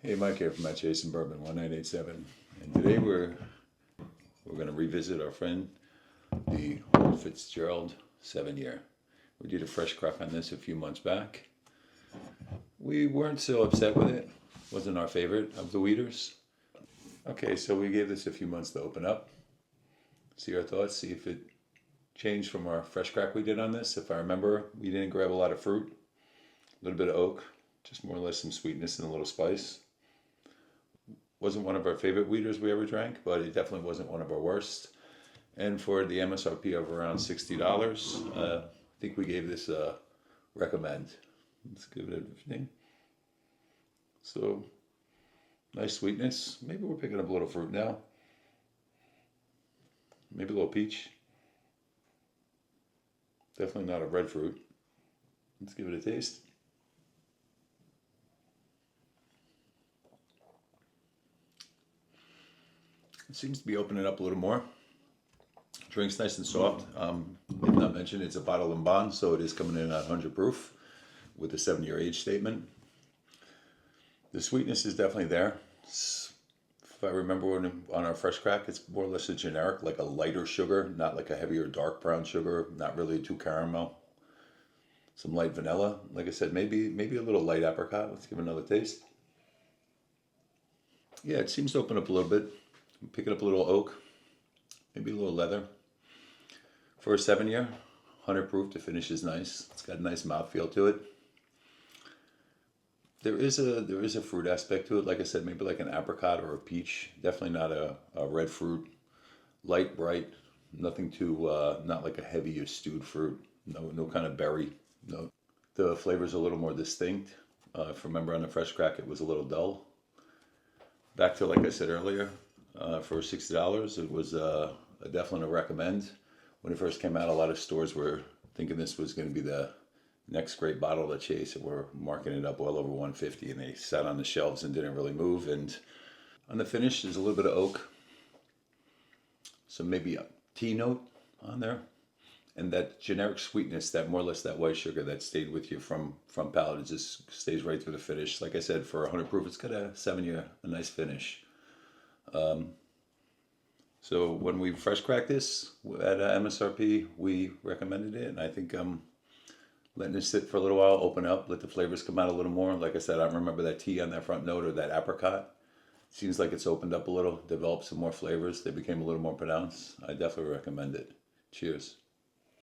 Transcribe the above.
Hey, Mike here from Chase and Bourbon 1987, and today we're going to revisit our friend, the old Fitzgerald 7-year. We did a fresh crack on this a few months back. We weren't so upset with it. Wasn't our favorite of the weeders. Okay, so we gave this a few months to open up, see our thoughts, see if it changed from our fresh crack we did on this. If I remember, we didn't grab a lot of fruit, a little bit of oak, just more or less some sweetness and a little spice. Wasn't one of our favorite weeders we ever drank, but it definitely wasn't one of our worst. And for the MSRP of around $60, I think we gave this a recommend. Let's give it a name. So, nice sweetness. Maybe we're picking up a little fruit now. Maybe a little peach. Definitely not a red fruit. Let's give it a taste. It seems to be opening up a little more. Drink's nice and soft. If not mentioned, it's a bottle and bond, so it is coming in at 100 proof with a 7-year age statement. The sweetness is definitely there. If I remember on our fresh crack, it's more or less a generic, like a lighter sugar, not like a heavier dark brown sugar, not really too caramel. Some light vanilla. Like I said, maybe a little light apricot. Let's give it another taste. Yeah, it seems to open up a little bit. I'm picking up a little oak, maybe a little leather. For a 7-year, 100 proof, the finish is nice. It's got a nice mouthfeel to it. There is a fruit aspect to it. Like I said, maybe like an apricot or a peach. Definitely not a red fruit. Light, bright, nothing too, not like a heavy or stewed fruit. No kind of berry. No. The flavor's a little more distinct. If you remember on the fresh crack, it was a little dull. Back to, like I said earlier, for $60, it was definitely a recommend. When it first came out, a lot of stores were thinking this was going to be the next great bottle to chase, and were marking it up well over $150, and they sat on the shelves and didn't really move. And on the finish, there's a little bit of oak, so maybe a tea note on there, and that generic sweetness, that more or less that white sugar that stayed with you from palate, it just stays right through the finish. Like I said, for 100 proof, it's got a 7-year, a nice finish. So when we fresh cracked this at MSRP, we recommended it, and I think I'm letting it sit for a little while, open up, let the flavors come out a little more. Like I said, I don't remember that tea on that front note or that apricot. Seems like it's opened up a little, developed some more flavors. They became a little more pronounced. I definitely recommend it. Cheers.